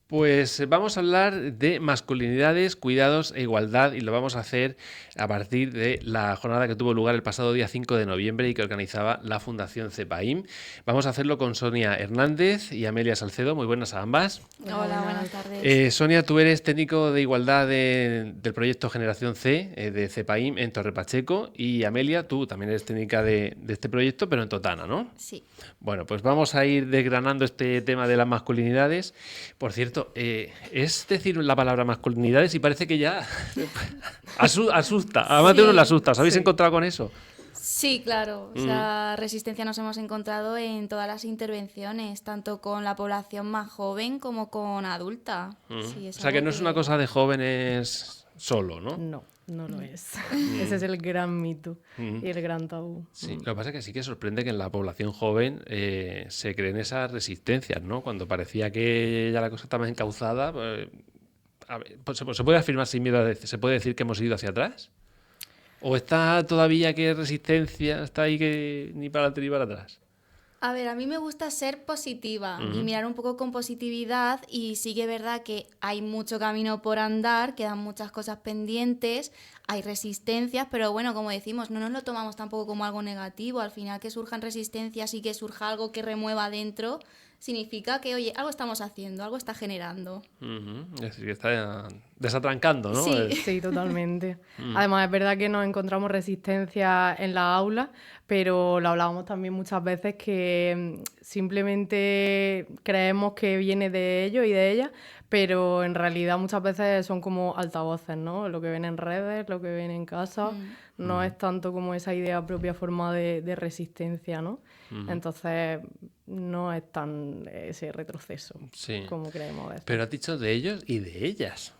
Pues vamos a hablar de masculinidades, cuidados e igualdad y lo vamos a hacer a partir de la jornada que tuvo lugar el pasado día 5 de noviembre y que organizaba la Fundación CEPAIM. Vamos a hacerlo con Sonia Hernández y Amelia Salcedo. Muy buenas a ambas. Hola, buenas tardes. Sonia, tú eres técnico de igualdad del proyecto Generación C de CEPAIM en Torre Pacheco y Amelia, tú también eres técnica de este proyecto, pero en Totana, ¿no? Sí. Bueno, pues vamos a ir desgranando este tema de las masculinidades. Por cierto, es decir la palabra masculinidades y parece que ya asusta. A más de uno le asusta. ¿Os habéis Sí. encontrado con eso? Sí, claro. O sea, resistencia nos hemos encontrado en todas las intervenciones, tanto con la población más joven como con adulta. Sí, O es sea, que algo no es una cosa de jóvenes solo, ¿no? No, no lo es. Ese es el gran mito y el gran tabú. Sí, lo que pasa es que sí que sorprende que en la población joven se creen esas resistencias, ¿no? Cuando parecía que ya la cosa estaba encauzada, a ver, pues, ¿se puede afirmar sin miedo se puede decir que hemos ido hacia atrás? ¿O está todavía que resistencia, está ahí que ni para adelante ni para atrás? A ver, a mí me gusta ser positiva y mirar un poco con positividad y sí que es verdad que hay mucho camino por andar, quedan muchas cosas pendientes, hay resistencias, pero bueno, como decimos, no nos lo tomamos tampoco como algo negativo. Al final que surjan resistencias y que surja algo que remueva dentro, significa que, oye, algo estamos haciendo, algo está generando. Es decir, que está desatrancando, ¿no? Sí. Sí, totalmente. Además, es verdad que nos encontramos resistencia en la aula, pero lo hablábamos también muchas veces que simplemente creemos que viene de ellos y de ellas, pero en realidad muchas veces son como altavoces, ¿no? Lo que ven en redes, lo que ven en casa, no es tanto como esa idea propia forma de resistencia, ¿no? Entonces, no es tan ese retroceso Sí. como creemos a veces. Pero has dicho de ellos y de ellas.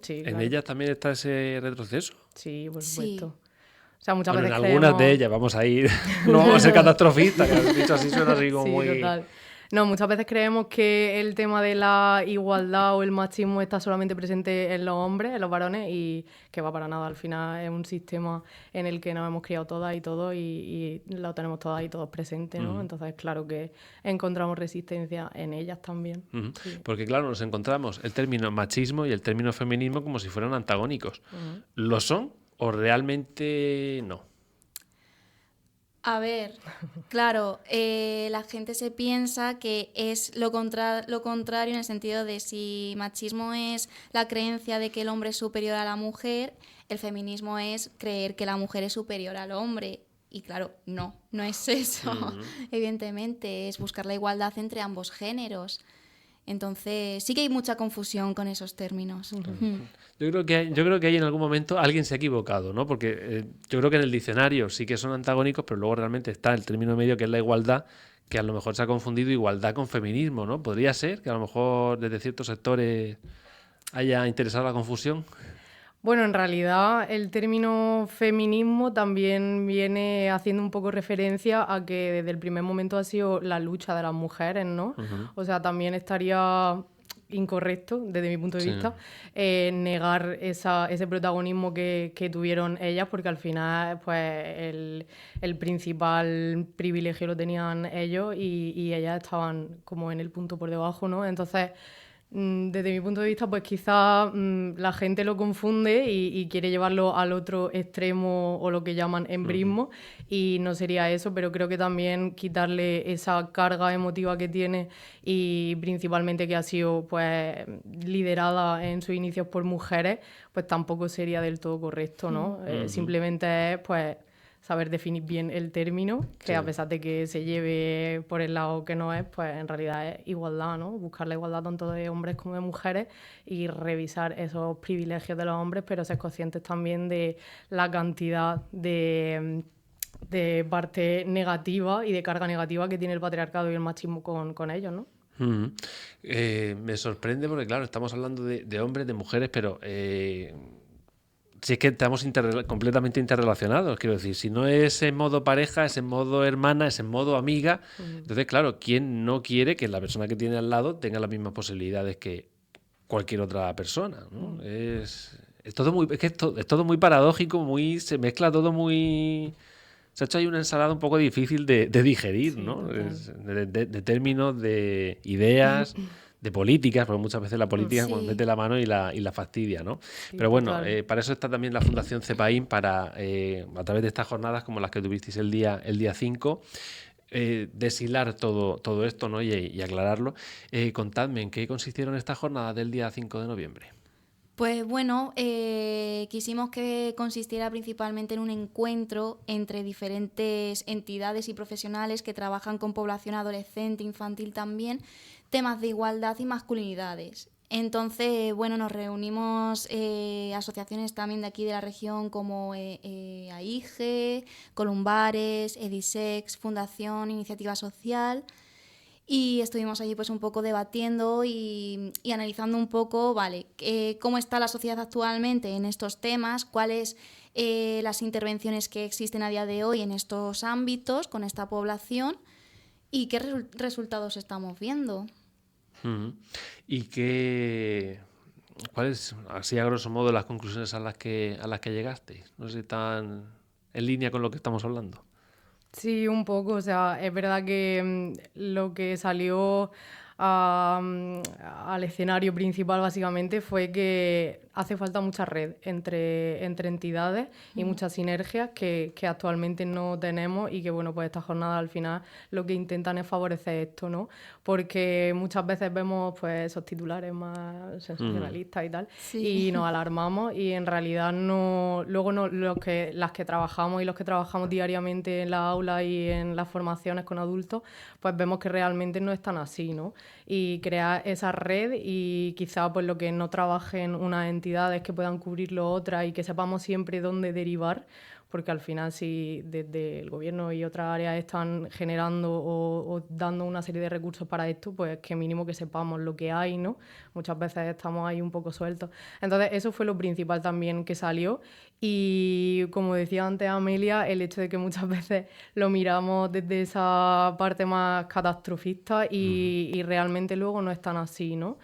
Sí, ¿En claro. ellas también está ese retroceso? Sí, por Sí. supuesto. O sea, muchas Bueno, en veces algunas de creemos... ellas vamos a ir. No vamos a ser catastrofistas, que has dicho así suena así como Sí, muy. total. No, muchas veces creemos que el tema de la igualdad o el machismo está solamente presente en los hombres, en los varones, y que va para nada. Al final es un sistema en el que nos hemos criado todas y todos y lo tenemos todas y todos presentes, ¿no? Entonces, claro que encontramos resistencia en ellas también. Sí. Porque claro, nos encontramos el término machismo y el término feminismo como si fueran antagónicos. ¿Lo son o realmente no? A ver, claro, la gente se piensa que es lo contrario en el sentido de si machismo es la creencia de que el hombre es superior a la mujer, el feminismo es creer que la mujer es superior al hombre. Y claro, no es eso. Evidentemente, es buscar la igualdad entre ambos géneros. Entonces, sí que hay mucha confusión con esos términos. Yo creo que ahí en algún momento alguien se ha equivocado, ¿no? Porque yo creo que en el diccionario sí que son antagónicos, pero luego realmente está el término medio que es la igualdad, que a lo mejor se ha confundido igualdad con feminismo, ¿no? Podría ser que a lo mejor desde ciertos sectores haya interesado la confusión. Bueno, en realidad el término feminismo también viene haciendo un poco referencia a que desde el primer momento ha sido la lucha de las mujeres, ¿no? O sea, también estaría incorrecto, desde mi punto de Sí. vista, negar ese protagonismo que tuvieron ellas, porque al final pues el principal privilegio lo tenían ellos y ellas estaban como en el punto por debajo, ¿no? Entonces... Desde mi punto de vista, pues quizá la gente lo confunde y quiere llevarlo al otro extremo o lo que llaman embrismo, y no sería eso, pero creo que también quitarle esa carga emotiva que tiene y principalmente que ha sido pues liderada en sus inicios por mujeres, pues tampoco sería del todo correcto, ¿no? Simplemente es pues saber definir bien el término, que Sí. a pesar de que se lleve por el lado que no es, pues en realidad es igualdad, ¿no? Buscar la igualdad tanto de hombres como de mujeres y revisar esos privilegios de los hombres, pero ser conscientes también de la cantidad de parte negativa y de carga negativa que tiene el patriarcado y el machismo con ellos, ¿no? Me sorprende porque, claro, estamos hablando de hombres, de mujeres, pero si es que estamos completamente interrelacionados, quiero decir, si no es en modo pareja, es en modo hermana, es en modo amiga. Entonces, claro, ¿quién no quiere que la persona que tiene al lado tenga las mismas posibilidades que cualquier otra persona, ¿no? Es todo muy, es que es todo muy paradójico, se mezcla todo muy. Se ha hecho ahí una ensalada un poco difícil de digerir, Sí, ¿no? total. De términos, de ideas, de políticas, porque muchas veces la política Sí. mete la mano y la fastidia, ¿no? Sí, Pero bueno, total. para eso está también la Fundación CEPAIN, para, a través de estas jornadas como las que tuvisteis el día 5, deshilar todo esto, ¿no? y aclararlo. Contadme, ¿en qué consistieron estas jornadas del día 5 de noviembre? Pues bueno, quisimos que consistiera principalmente en un encuentro entre diferentes entidades y profesionales que trabajan con población adolescente, infantil también, temas de igualdad y masculinidades. Entonces, bueno, nos reunimos asociaciones también de aquí de la región como AIGE, Columbares, Edisex, Fundación Iniciativa Social. Y estuvimos allí pues un poco debatiendo y analizando un poco, vale, cómo está la sociedad actualmente en estos temas, cuáles las intervenciones que existen a día de hoy en estos ámbitos con esta población y qué resultados estamos viendo. Ujú. ¿Y cuáles, así a grosso modo, las conclusiones a las que llegasteis? No sé si están en línea con lo que estamos hablando. Sí, un poco, o sea, es verdad que lo que salió al escenario principal básicamente fue que hace falta mucha red entre entidades y muchas sinergias que actualmente no tenemos y que, bueno, pues estas jornadas al final lo que intentan es favorecer esto, ¿no? Porque muchas veces vemos pues esos titulares más sensacionalistas y tal Sí. y nos alarmamos y en realidad no, luego no, las que trabajamos y los que trabajamos diariamente en la aula y en las formaciones con adultos, pues vemos que realmente no es tan así, ¿no? Y crear esa red y quizá pues lo que no trabajen unas entidades que puedan cubrirlo otras y que sepamos siempre dónde derivar, porque al final si desde el gobierno y otras áreas están generando o dando una serie de recursos para esto, pues que mínimo que sepamos lo que hay, ¿no? Muchas veces estamos ahí un poco sueltos. Entonces eso fue lo principal también que salió y como decía antes Amelia, el hecho de que muchas veces lo miramos desde esa parte más catastrofista y realmente luego no es tan así, ¿no?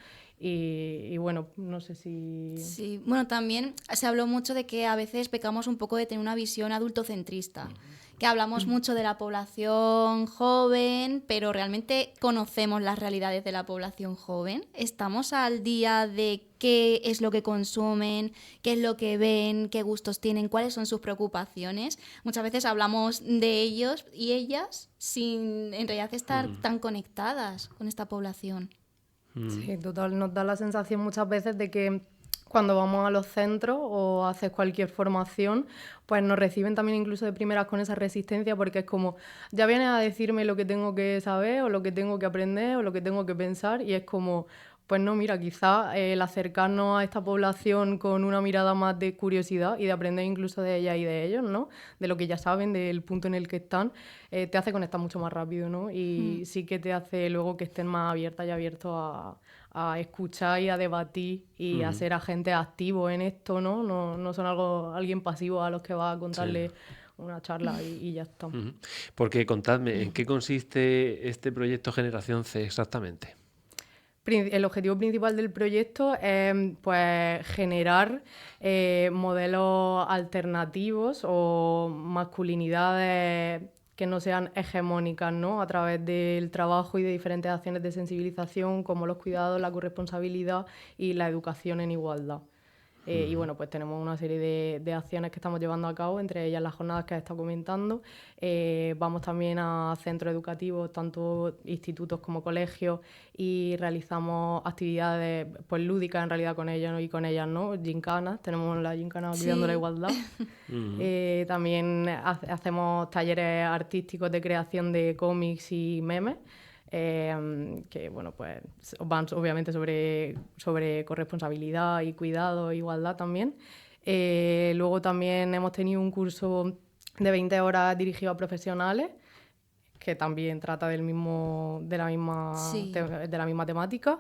Y bueno, no sé si... Sí, bueno, también se habló mucho de que a veces pecamos un poco de tener una visión adultocentrista, que hablamos mucho de la población joven, pero realmente conocemos las realidades de la población joven. Estamos al día de qué es lo que consumen, qué es lo que ven, qué gustos tienen, cuáles son sus preocupaciones. Muchas veces hablamos de ellos y ellas sin en realidad estar tan conectadas con esta población. Sí, total, nos da la sensación muchas veces de que cuando vamos a los centros o haces cualquier formación, pues nos reciben también incluso de primeras con esa resistencia porque es como, ya vienes a decirme lo que tengo que saber o lo que tengo que aprender o lo que tengo que pensar y es como, pues no, mira, quizá el acercarnos a esta población con una mirada más de curiosidad y de aprender incluso de ella y de ellos, ¿no? De lo que ya saben, del punto en el que están, te hace conectar mucho más rápido, ¿no? Y sí que te hace luego que estén más abiertas y abiertos a escuchar y a debatir y a ser agentes activos en esto, ¿no? No son alguien pasivo a los que va a contarle una charla y ya está. Ujú. Porque contadme, ¿en qué consiste este proyecto Generación C exactamente? El objetivo principal del proyecto es pues, generar modelos alternativos o masculinidades que no sean hegemónicas, ¿no? A través del trabajo y de diferentes acciones de sensibilización como los cuidados, la corresponsabilidad y la educación en igualdad. Y bueno, pues tenemos una serie de acciones que estamos llevando a cabo, entre ellas las jornadas que he estado comentando. Vamos también a centros educativos, tanto institutos como colegios, y realizamos actividades pues, lúdicas en realidad con ellos, ¿no? Y con ellas, ¿no? Gincanas, tenemos la gincana Cuidando la Sí. Igualdad. También hacemos talleres artísticos de creación de cómics y memes. Que bueno, pues van obviamente sobre corresponsabilidad y cuidado e igualdad también. Luego también hemos tenido un curso de 20 horas dirigido a profesionales que también trata de la Sí. misma temática.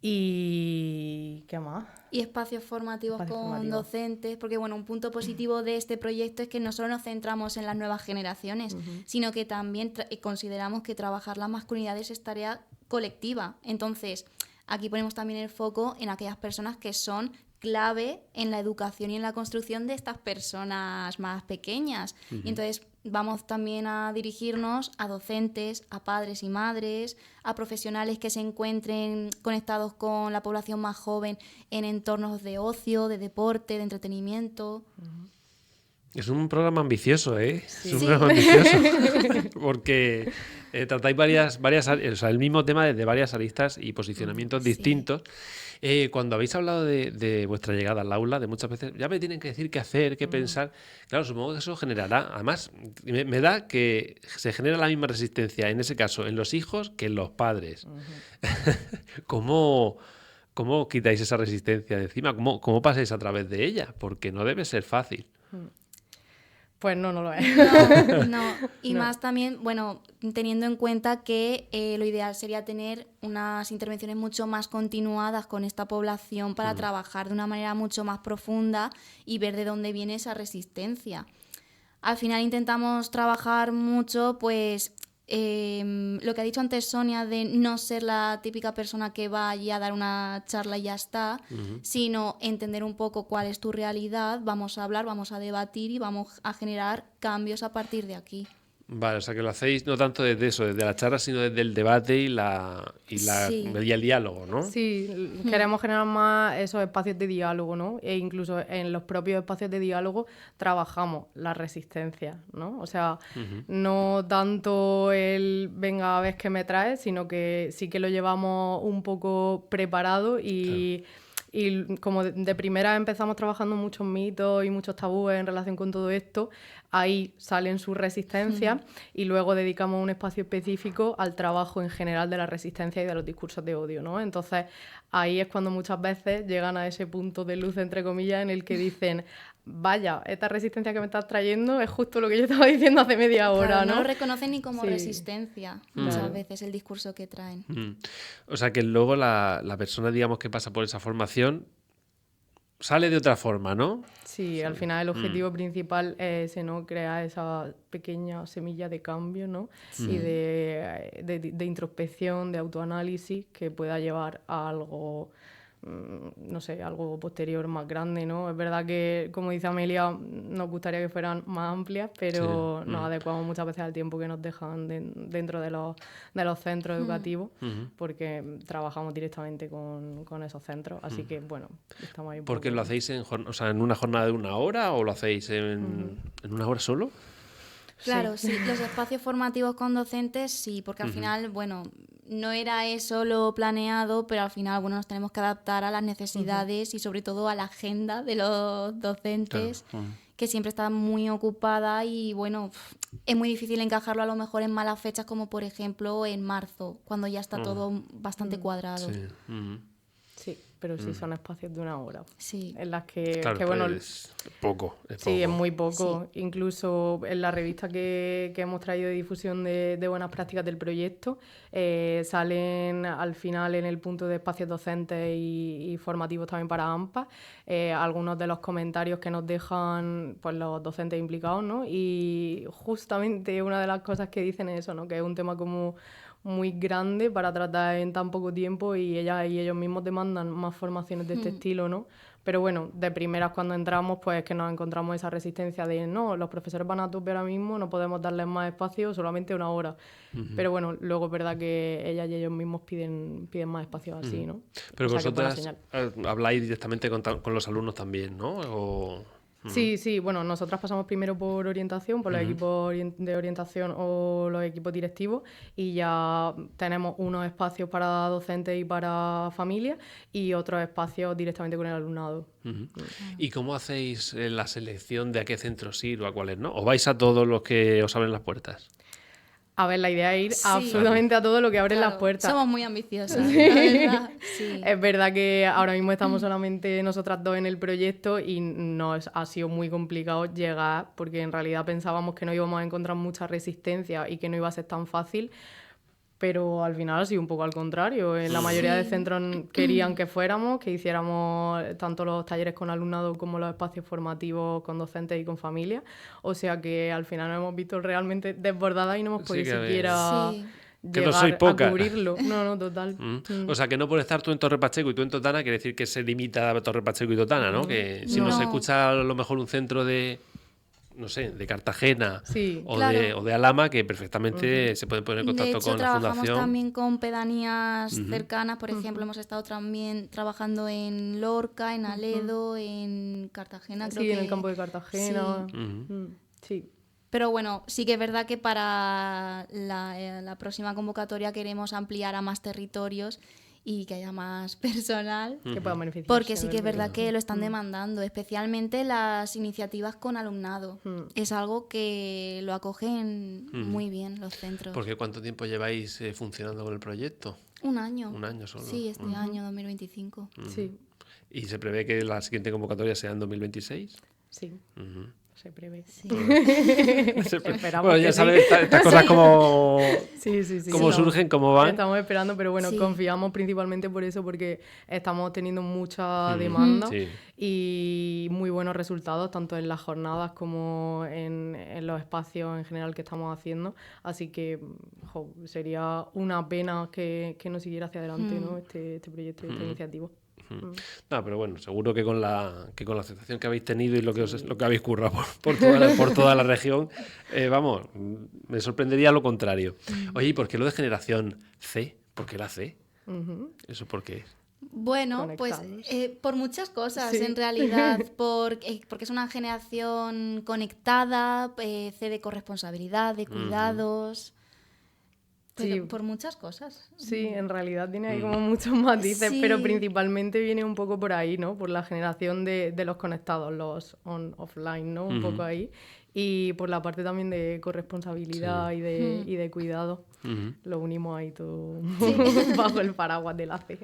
¿Y qué más? Y espacios formativos Espacios con formativos. docentes, porque bueno, un punto positivo de este proyecto es que no solo nos centramos en las nuevas generaciones, sino que también consideramos que trabajar las masculinidades es tarea colectiva. Entonces, aquí ponemos también el foco en aquellas personas que son clave en la educación y en la construcción de estas personas más pequeñas. Y entonces vamos también a dirigirnos a docentes, a padres y madres, a profesionales que se encuentren conectados con la población más joven en entornos de ocio, de deporte, de entretenimiento. Es un programa ambicioso, ¿eh? Sí. Es un programa ambicioso. Porque tratáis varias o sea, el mismo tema desde varias aristas y posicionamientos Sí. distintos. Cuando habéis hablado de vuestra llegada al aula, de muchas veces, ya me tienen que decir qué hacer, qué pensar. Claro, supongo que eso generará. Además, me da que se genera la misma resistencia, en ese caso, en los hijos que en los padres. ¿Cómo quitáis esa resistencia de encima? ¿Cómo pasáis a través de ella? Porque no debe ser fácil. Pues no lo es. No. Y No. más también, bueno, teniendo en cuenta que lo ideal sería tener unas intervenciones mucho más continuadas con esta población para trabajar de una manera mucho más profunda y ver de dónde viene esa resistencia. Al final intentamos trabajar mucho, pues, lo que ha dicho antes Sonia, de no ser la típica persona que va allí a dar una charla y ya está, sino entender un poco cuál es tu realidad, vamos a hablar, vamos a debatir y vamos a generar cambios a partir de aquí. Vale, o sea que lo hacéis no tanto desde eso, desde la charla, sino desde el debate y Sí. el diálogo, ¿no? Sí, queremos generar más esos espacios de diálogo, ¿no? E incluso en los propios espacios de diálogo trabajamos la resistencia, ¿no? O sea, no tanto el venga a ver qué me traes, sino que sí que lo llevamos un poco preparado y como de primera empezamos trabajando muchos mitos y muchos tabúes en relación con todo esto, ahí salen sus resistencias y luego dedicamos un espacio específico al trabajo en general de la resistencia y de los discursos de odio, ¿no? Entonces, ahí es cuando muchas veces llegan a ese punto de luz, entre comillas, en el que dicen, vaya, esta resistencia que me estás trayendo es justo lo que yo estaba diciendo hace media hora, Claro, ¿no? no lo reconocen ni como Sí. resistencia muchas veces el discurso que traen. O sea que luego la persona, digamos, que pasa por esa formación sale de otra forma, ¿no? Sí, al final el objetivo principal es ese, ¿no? Crear esa pequeña semilla de cambio, ¿no? Y de introspección, de autoanálisis que pueda llevar a algo, no sé, algo posterior más grande, ¿no? Es verdad que, como dice Amelia, nos gustaría que fueran más amplias, pero nos adecuamos muchas veces al tiempo que nos dejan dentro de los centros educativos, porque trabajamos directamente con esos centros, así que, bueno, estamos ahí un ¿Porque poco- lo hacéis en una jornada de 1 hora o lo hacéis en 1 hora solo? Claro, sí, los espacios formativos con docentes sí, porque al final, bueno, no era eso lo planeado, pero al final, bueno, nos tenemos que adaptar a las necesidades y sobre todo a la agenda de los docentes, que siempre está muy ocupada y, bueno, es muy difícil encajarlo a lo mejor en malas fechas como, por ejemplo, en marzo, cuando ya está todo bastante cuadrado. Sí. Sí, pero sí son espacios de 1 hora. Sí. En las que, Claro, bueno, pues, es poco. sí, es muy poco. Incluso en la revista que hemos traído de difusión de buenas prácticas del proyecto, salen al final en el punto de espacios docentes y formativos también para AMPA, algunos de los comentarios que nos dejan pues, los docentes implicados, ¿no? Y justamente una de las cosas que dicen es eso, ¿no? Que es un tema como muy grande para tratar en tan poco tiempo y ellas y ellos mismos demandan más formaciones de este estilo, ¿no? Pero bueno, de primeras cuando entramos, pues que nos encontramos esa resistencia de no, los profesores van a tope ahora mismo, no podemos darles más espacio, solamente 1 hora. Pero bueno, luego es verdad que ellas y ellos mismos piden más espacios así, ¿no? Pero O sea, que buena vosotras señal. habláis directamente con los alumnos también, ¿no? Sí, sí, bueno, nosotras pasamos primero por orientación, por los equipos de orientación o los equipos directivos y ya tenemos unos espacios para docentes y para familias y otros espacios directamente con el alumnado. ¿Y cómo hacéis la selección de a qué centros ir o a cuáles no? ¿O vais a todos los que os abren las puertas? A ver, la idea es ir Sí. absolutamente a todo lo que abre Claro, las puertas. somos muy ambiciosas, la verdad. Sí. Es verdad que ahora mismo estamos solamente nosotras dos en el proyecto y ha sido muy complicado llegar porque en realidad pensábamos que no íbamos a encontrar mucha resistencia y que no iba a ser tan fácil, pero al final ha sido un poco al contrario. En la mayoría de centros querían que fuéramos, que hiciéramos tanto los talleres con alumnado como los espacios formativos con docentes y con familias. O sea que al final nos hemos visto realmente desbordadas y no hemos Sí, podido que siquiera Sí. Que no llegar sois a pocas. cubrirlo. No, total. O sea, que no por estar tú en Torre Pacheco y tú en Totana quiere decir que se limita a Torre Pacheco y Totana, ¿no? Que si no se No. escucha a lo mejor un centro no sé, de Cartagena Sí, o, claro. o de Alhama, que perfectamente se pueden poner en De contacto hecho, con la trabajamos fundación. también con pedanías cercanas. Por ejemplo, hemos estado también trabajando en Lorca, en Aledo, en Cartagena, creo sí, en el que campo de sí. Cartagena. Ujú. Sí. Pero bueno, sí que es verdad que para la próxima convocatoria queremos ampliar a más territorios y que haya más personal. Que puedan beneficiarse. Porque sí que del es verdad proyecto. que lo están demandando, especialmente las iniciativas con alumnado. Es algo que lo acogen muy bien los centros. Porque ¿cuánto tiempo lleváis funcionando con el proyecto? Un año. Un año solo. Sí, este año, 2025. Sí, ¿Y se prevé que la siguiente convocatoria sea en 2026? sí. Se prevé. Sí. Esperamos Bueno, ya que sí. sabes, estas cosas como, Sí, sí, sí. cómo Estamos- surgen, cómo van. Estamos esperando, pero bueno, Sí. confiamos principalmente por eso, porque estamos teniendo mucha demanda Sí. y muy buenos resultados, tanto en las jornadas como en los espacios en general que estamos haciendo. Así que sería una pena que no siguiera hacia adelante, ¿no? este proyecto y esta iniciativa. No, pero bueno, seguro que con la aceptación que habéis tenido y lo que, lo que habéis currado por toda la región, vamos, me sorprendería lo contrario. Oye, ¿y por qué lo de generación C? ¿Por qué la C? ¿Eso por qué es? Bueno, pues Conectados. por muchas cosas Sí. en realidad, porque es una generación conectada, C de corresponsabilidad, de cuidados, pero Sí. por muchas cosas. Sí, en realidad tiene ahí como muchos matices, pero Sí. principalmente viene un poco por ahí, ¿no? Por la generación de los conectados, los on-offline, ¿no? Un poco ahí. Y por la parte también de corresponsabilidad y de cuidado. Lo unimos ahí todo bajo el paraguas del ACE.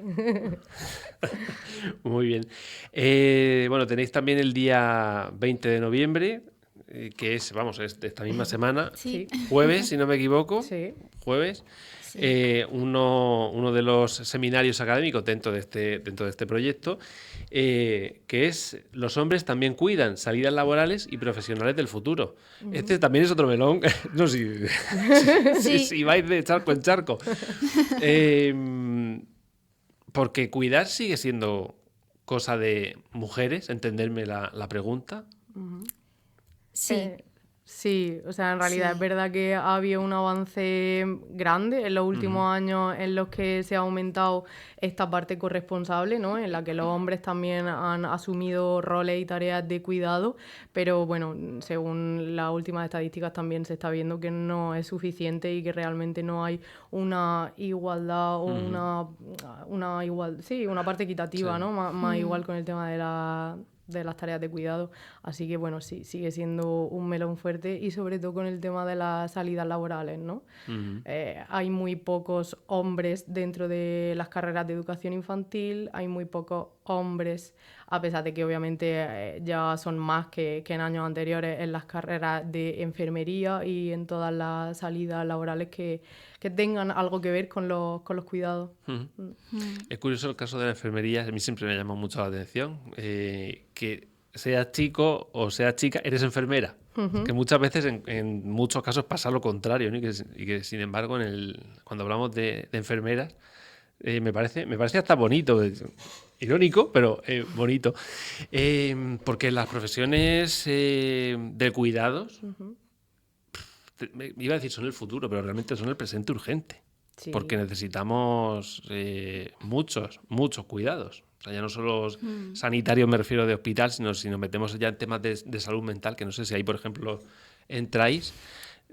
Muy bien. Bueno, tenéis también el día 20 de noviembre, que es, vamos, es de esta misma semana, Sí. jueves, si no me equivoco, Sí. jueves, uno de los seminarios académicos dentro de este proyecto, que es Los hombres también cuidan, salidas laborales y profesionales del futuro. Este también es otro melón, no sé si vais de charco en charco. Porque cuidar sigue siendo cosa de mujeres, entenderme la pregunta. Sí. Sí, o sea, en realidad Sí. es verdad que ha habido un avance grande en los últimos años en los que se ha aumentado esta parte corresponsable, ¿no? En la que los hombres también han asumido roles y tareas de cuidado, pero bueno, según las últimas estadísticas también se está viendo que no es suficiente y que realmente no hay una igualdad o una parte equitativa, Sí. ¿no? Más igual con el tema de las tareas de cuidado. Así que bueno, sí, sigue siendo un melón fuerte y sobre todo con el tema de las salidas laborales, ¿no? Hay muy pocos hombres dentro de las carreras de educación infantil, hay muy pocos hombres, a pesar de que obviamente ya son más que en años anteriores en las carreras de enfermería y en todas las salidas laborales que tengan algo que ver con los cuidados. Es curioso el caso de la enfermería, a mí siempre me llama mucho la atención, que seas chico o seas chica, eres enfermera. Que muchas veces, en muchos casos, pasa lo contrario, ¿no? Y que, sin embargo, cuando hablamos de enfermeras, me parece hasta bonito, irónico, pero bonito. Porque las profesiones de cuidados, me iba a decir son el futuro, pero realmente son el presente urgente. Sí. Porque necesitamos muchos cuidados. O sea, ya no solo sanitarios, me refiero de hospital, sino si nos metemos ya en temas de salud mental, que no sé si ahí, por ejemplo, entráis.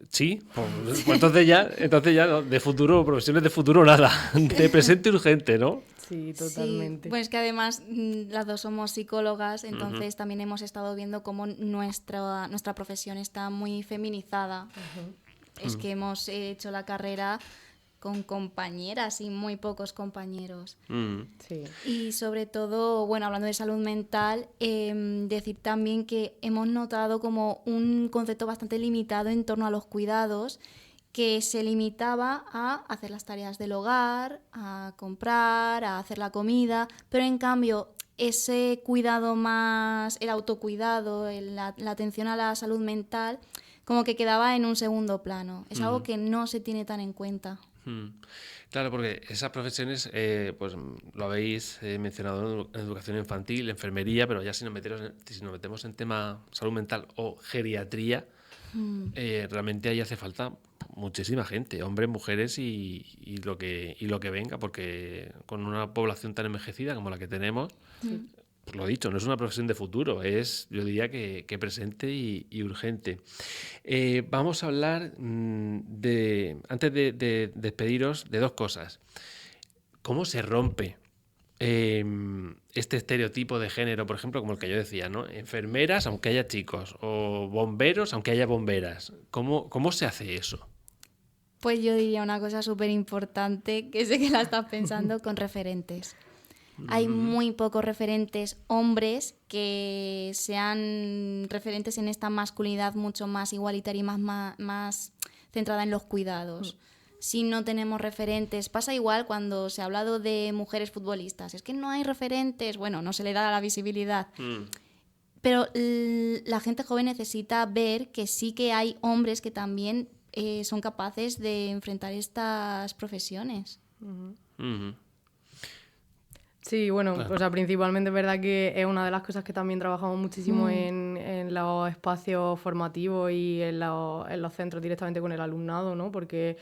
Sí, pues entonces ya no, de futuro, profesiones de futuro nada, de presente urgente, ¿no? Sí, totalmente. Sí. Bueno, es que además las dos somos psicólogas, entonces también hemos estado viendo cómo nuestra profesión está muy feminizada. Es que hemos hecho la carrera con compañeras y muy pocos compañeros. Sí. Y sobre todo, bueno, hablando de salud mental, decir también que hemos notado como un concepto bastante limitado en torno a los cuidados, que se limitaba a hacer las tareas del hogar, a comprar, a hacer la comida, pero en cambio ese cuidado más, el autocuidado, la atención a la salud mental, como que quedaba en un segundo plano. Es algo que no se tiene tan en cuenta. Claro, porque esas profesiones, pues lo habéis mencionado en educación infantil, enfermería, pero ya si nos metemos en tema salud mental o geriatría, realmente ahí hace falta muchísima gente, hombres, mujeres y lo que venga, porque con una población tan envejecida como la que tenemos, pues lo dicho, no es una profesión de futuro, es, yo diría que presente y urgente. Vamos a hablar antes de despediros, de dos cosas. ¿Cómo se rompe este estereotipo de género, por ejemplo, como el que yo decía, ¿no? Enfermeras, aunque haya chicos, o bomberos, aunque haya bomberas. ¿Cómo se hace eso? Pues yo diría una cosa súper importante, que sé que la estás pensando, con referentes. Hay muy pocos referentes hombres que sean referentes en esta masculinidad mucho más igualitaria y más centrada en los cuidados. Si no tenemos referentes, pasa igual cuando se ha hablado de mujeres futbolistas. Es que no hay referentes, bueno, no se le da la visibilidad. Pero la gente joven necesita ver que sí que hay hombres que también son capaces de enfrentar estas profesiones. Sí, bueno, Claro. o sea, principalmente es verdad que es una de las cosas que también trabajamos muchísimo en los espacios formativos y en los centros directamente con el alumnado, ¿no? Porque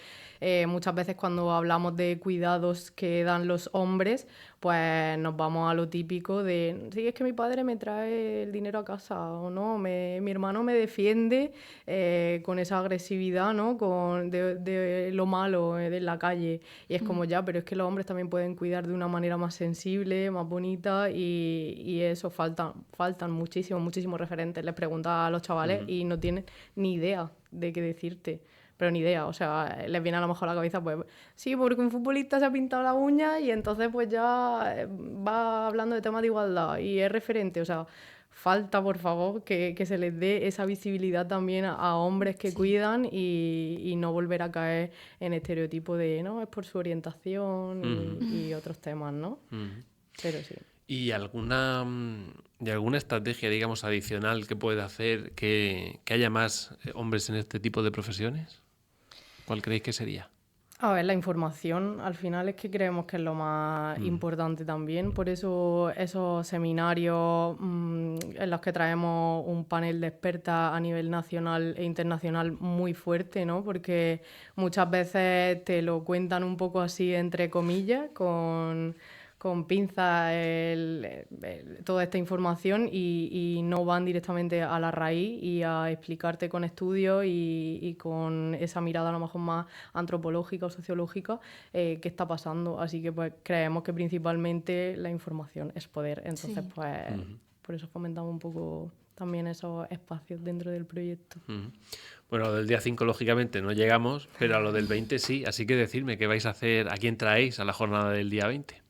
muchas veces cuando hablamos de cuidados que dan los hombres, pues nos vamos a lo típico de, sí, es que mi padre me trae el dinero a casa, o no, mi hermano me defiende con esa agresividad, ¿no? De lo malo de la calle. Y es como ya, pero es que los hombres también pueden cuidar de una manera más sensible, más bonita, y eso, faltan muchísimos referentes. Les preguntas a los chavales y no tienen ni idea de qué decirte. Pero ni idea, o sea, les viene a lo mejor a la cabeza, pues sí, porque un futbolista se ha pintado la uña y entonces pues ya va hablando de temas de igualdad y es referente, o sea, falta, por favor, que se les dé esa visibilidad también a hombres que cuidan y no volver a caer en estereotipo de, no, es por su orientación y otros temas, ¿no? Pero sí. ¿Y alguna estrategia, digamos, adicional que puede hacer que haya más hombres en este tipo de profesiones? ¿Cuál creéis que sería? A ver, la información al final es que creemos que es lo más importante también. Por eso esos seminarios en los que traemos un panel de expertas a nivel nacional e internacional muy fuerte, ¿no? Porque muchas veces te lo cuentan un poco así entre comillas, con pinzas toda esta información y no van directamente a la raíz y a explicarte con estudios y con esa mirada a lo mejor más antropológica o sociológica qué está pasando. Así que pues creemos que principalmente la información es poder. Entonces pues por eso fomentamos un poco también esos espacios dentro del proyecto. Bueno, lo del día 5 lógicamente no llegamos, pero a lo del 20 sí. Así que decidme qué vais a hacer, a quién traéis a la jornada del día 20.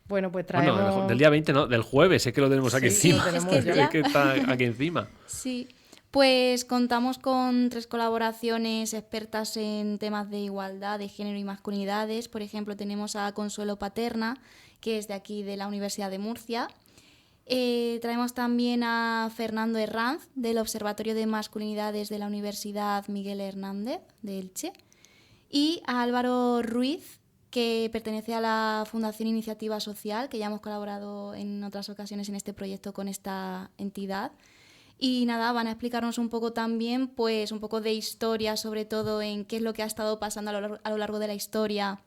Bueno, pues traemos... Bueno, del día 20 no, del jueves, es que lo tenemos aquí Sí, encima. lo tenemos Es que ya. Es que está aquí encima. Sí, pues contamos con 3 colaboraciones expertas en temas de igualdad, de género y masculinidades. Por ejemplo, tenemos a Consuelo Paterna, que es de aquí de la Universidad de Murcia. Traemos también a Fernando Herranz, del Observatorio de Masculinidades de la Universidad Miguel Hernández, de Elche. Y a Álvaro Ruiz, que pertenece a la Fundación Iniciativa Social, que ya hemos colaborado en otras ocasiones en este proyecto con esta entidad. Y nada, van a explicarnos un poco también, pues un poco de historia, sobre todo en qué es lo que ha estado pasando a lo largo de la historia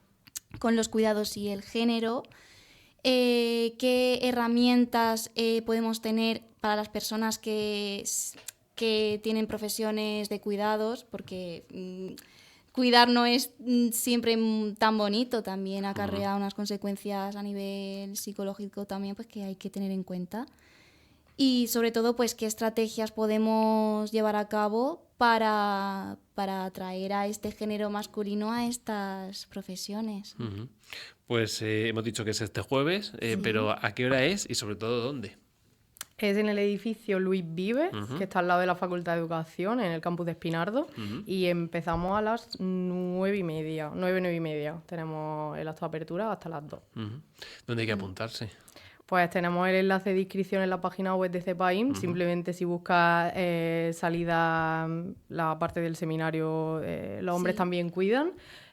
con los cuidados y el género, qué herramientas podemos tener para las personas que tienen profesiones de cuidados, porque cuidar no es siempre tan bonito, también acarrea unas consecuencias a nivel psicológico también, pues que hay que tener en cuenta. Y sobre todo, pues qué estrategias podemos llevar a cabo para atraer a este género masculino a estas profesiones. Pues hemos dicho que es este jueves, pero ¿a qué hora es y sobre todo dónde? Es en el edificio Luis Vives, que está al lado de la Facultad de Educación, en el campus de Espinardo, y empezamos a las 9:30, 9:30. Tenemos el acto de apertura hasta las 2. ¿Dónde hay que apuntarse? Pues tenemos el enlace de inscripción en la página web de CEPAIM. Simplemente si buscas salida, la parte del seminario, los hombres también cuidan.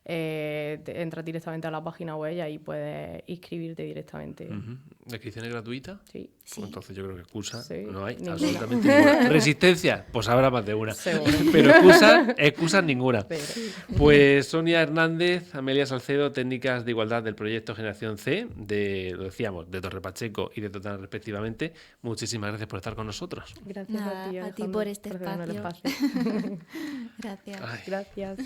entras directamente a la página web y ahí puedes inscribirte directamente. ¿La inscripción es gratuita? Sí. Sí. Entonces yo creo que excusa Sí, no hay ninguna. absolutamente ninguna. Resistencia, pues habrá más de una. Seguro. Pero excusas ninguna. Pero- Pues Sonia Hernández, Amelia Salcedo, técnicas de igualdad del proyecto Generación C, lo decíamos, de Torre Pacheco y de Totana respectivamente. Muchísimas gracias por estar con nosotros. Gracias Nada, a ti, a ti Alejandro, por este cederme el espacio. espacio. Gracias. Ay. Gracias.